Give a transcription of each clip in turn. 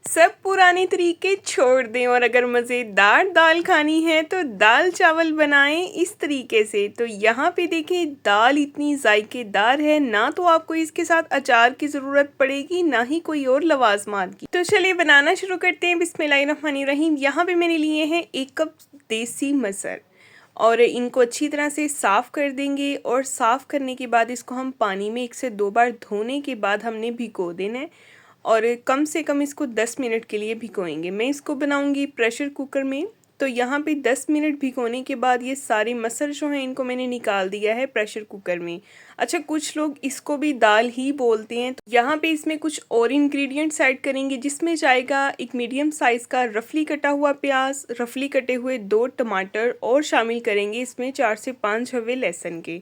सब पुराने तरीके छोड़ दें और अगर मज़ेदार दाल खानी है तो दाल चावल बनाएं इस तरीके से। तो यहाँ पे देखें, दाल इतनी जायकेदार है, ना तो आपको इसके साथ अचार की ज़रूरत पड़ेगी ना ही कोई और लवाजमात की। तो चलिए बनाना शुरू करते हैं। बिस्मिल्लाहिर्रहमानिर्रहीम। यहाँ पे मैंने लिए हैं 1 कप देसी मसर और इनको अच्छी तरह से साफ़ कर देंगे। और साफ़ करने के बाद इसको हम पानी में 1 से 2 बार धोने के बाद हमने भिगो देना है और कम से कम इसको 10 मिनट के लिए भिगोएंगे। मैं इसको बनाऊंगी प्रेशर कुकर में। तो यहाँ पे 10 मिनट भिगोने के बाद ये सारे मसर जो हैं इनको मैंने निकाल दिया है प्रेशर कुकर में। अच्छा, कुछ लोग इसको भी दाल ही बोलते हैं। तो यहाँ पे इसमें कुछ और इंग्रेडिएंट्स ऐड करेंगे, जिसमें जाएगा 1 मीडियम साइज़ का रफली कटा हुआ प्याज, रफली कटे हुए 2 टमाटर और शामिल करेंगे इसमें 4 से 5 हवे लहसुन के।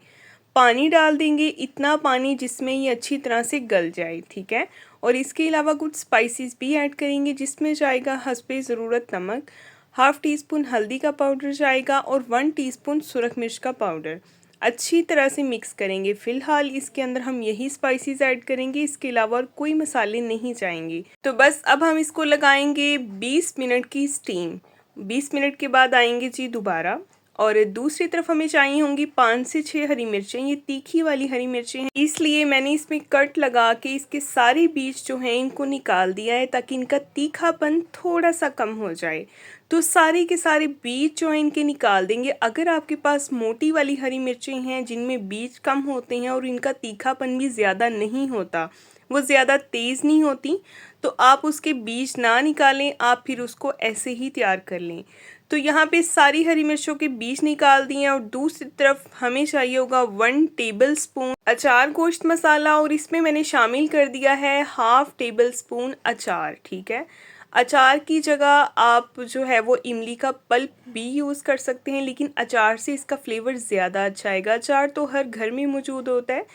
पानी डाल देंगे, इतना पानी जिसमें ये अच्छी तरह से गल जाए, ठीक है। और इसके अलावा कुछ स्पाइसेस भी ऐड करेंगे, जिसमें जाएगा हस्बे ज़रूरत नमक, हाफ़ टी स्पून हल्दी का पाउडर जाएगा और 1 टीस्पून सुरख मिर्च का पाउडर। अच्छी तरह से मिक्स करेंगे। फ़िलहाल इसके अंदर हम यही स्पाइसेस ऐड करेंगे, इसके अलावा और कोई मसाले नहीं जाएंगे। तो बस अब हम इसको लगाएंगे 20 मिनट की स्टीम। 20 मिनट के बाद आएंगे जी दोबारा। और दूसरी तरफ हमें चाहिए होंगी 5 से 6 हरी मिर्चें। ये तीखी वाली हरी मिर्चें हैं, इसलिए मैंने इसमें कट लगा के इसके सारे बीज जो हैं इनको निकाल दिया है, ताकि इनका तीखापन थोड़ा सा कम हो जाए। तो सारे के सारे बीज जो हैं इनके निकाल देंगे। अगर आपके पास मोटी वाली हरी मिर्चें हैं जिनमें बीज कम होते हैं और इनका तीखापन भी ज़्यादा नहीं होता, वो ज़्यादा तेज़ नहीं होती, तो आप उसके बीज ना निकालें, आप फिर उसको ऐसे ही तैयार कर लें। तो यहाँ पे सारी हरी मिर्चों के बीज निकाल दिए। और दूसरी तरफ हमें चाहिए होगा 1 टेबल स्पून अचार गोश्त मसाला और इसमें मैंने शामिल कर दिया है हाफ़ टेबल स्पून अचार, ठीक है। अचार की जगह आप जो है वो इमली का पल्प भी यूज़ कर सकते हैं, लेकिन अचार से इसका फ्लेवर ज़्यादा अच्छा आएगा। अचार तो हर घर में मौजूद होता है,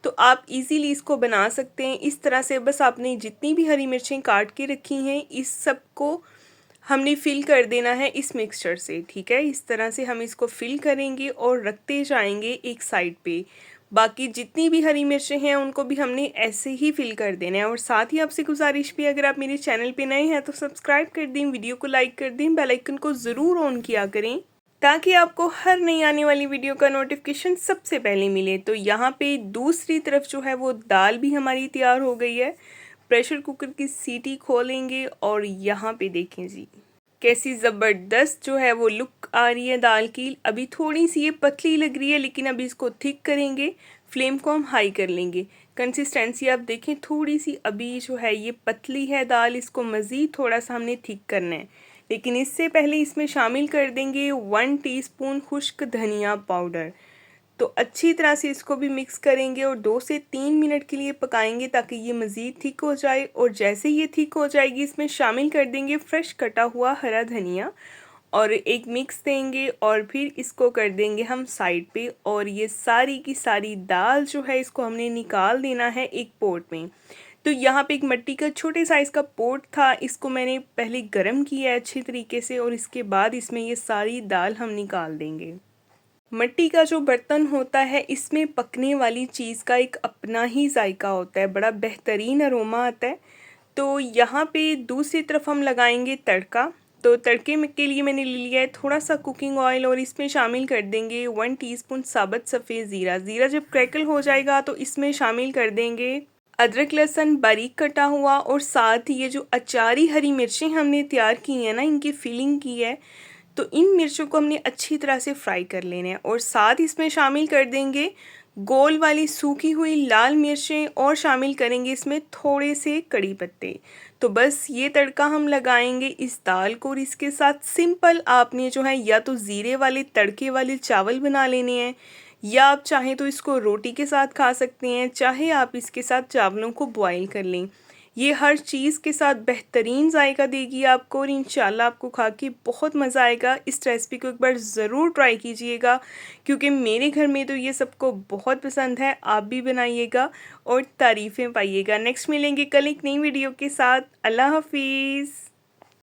तो आप इजीली इसको बना सकते हैं। इस तरह से बस आपने जितनी भी हरी मिर्चें काट के रखी हैं इस सब को हमने फिल कर देना है इस मिक्सचर से, ठीक है। इस तरह से हम इसको फिल करेंगे और रखते जाएंगे एक साइड पे। बाकी जितनी भी हरी मिर्चें हैं उनको भी हमने ऐसे ही फिल कर देना है। और साथ ही आपसे गुजारिश भी, अगर आप मेरे चैनल पे नए हैं तो सब्सक्राइब कर दें, वीडियो को लाइक कर दें, बेल आइकन को ज़रूर ऑन किया करें, ताकि आपको हर नई आने वाली वीडियो का नोटिफिकेशन सबसे पहले मिले। तो यहाँ पे दूसरी तरफ जो है वो दाल भी हमारी तैयार हो गई है। प्रेशर कुकर की सीटी खोलेंगे और यहाँ पे देखें जी कैसी ज़बरदस्त जो है वो लुक आ रही है दाल की। अभी थोड़ी सी ये पतली लग रही है, लेकिन अभी इसको थिक करेंगे। फ्लेम को हम हाई कर लेंगे। कंसिस्टेंसी आप देखें, थोड़ी सी अभी जो है ये पतली है दाल, इसको मज़ीद थोड़ा सा हमने थिक करना है। लेकिन इससे पहले इसमें शामिल कर देंगे 1 टीस्पून खुश्क धनिया पाउडर। तो अच्छी तरह से इसको भी मिक्स करेंगे और 2 से 3 मिनट के लिए पकाएंगे, ताकि ये मज़ीद थिक हो जाए। और जैसे ये थिक हो जाएगी इसमें शामिल कर देंगे फ्रेश कटा हुआ हरा धनिया और एक मिक्स देंगे और फिर इसको कर देंगे हम साइड पे। और ये सारी की सारी दाल जो है इसको हमने निकाल देना है एक पॉट में। तो यहाँ पे एक मिट्टी का छोटे साइज़ का पॉट था, इसको मैंने पहले गर्म किया है अच्छी तरीके से और इसके बाद इसमें ये सारी दाल हम निकाल देंगे। मिट्टी का जो बर्तन होता है इसमें पकने वाली चीज़ का एक अपना ही जायका होता है, बड़ा बेहतरीन अरोमा आता है। तो यहाँ पे दूसरी तरफ हम लगाएंगे तड़का। तो तड़के में के लिए मैंने ले लिया है थोड़ा सा कुकिंग ऑयल और इसमें शामिल कर देंगे 1 टीस्पून साबुत सफ़ेद ज़ीरा। ज़ीरा जब क्रैकल हो जाएगा तो इसमें शामिल कर देंगे अदरक लहसुन बारीक कटा हुआ और साथ ही ये जो अचारी हरी मिर्चें हमने तैयार की हैं ना, इनकी फिलिंग की है, तो इन मिर्चों को हमने अच्छी तरह से फ्राई कर लेना है। और साथ इसमें शामिल कर देंगे गोल वाली सूखी हुई लाल मिर्चें और शामिल करेंगे इसमें थोड़े से कड़ी पत्ते। तो बस ये तड़का हम लगाएंगे इस दाल को और इसके साथ सिंपल आपने जो है या तो ज़ीरे वाले तड़के वाले चावल बना लेने हैं, या आप चाहें तो इसको रोटी के साथ खा सकते हैं, चाहे आप इसके साथ चावलों को बॉईल कर लें। ये हर चीज़ के साथ बेहतरीन जायका देगी आपको और इंशाल्लाह आपको खा के बहुत मज़ा आएगा। इस रेसिपी को एक बार ज़रूर ट्राई कीजिएगा, क्योंकि मेरे घर में तो ये सबको बहुत पसंद है। आप भी बनाइएगा और तारीफ़ें पाइएगा। नेक्स्ट मिलेंगे कल एक नई वीडियो के साथ। अल्लाह हाफिज़।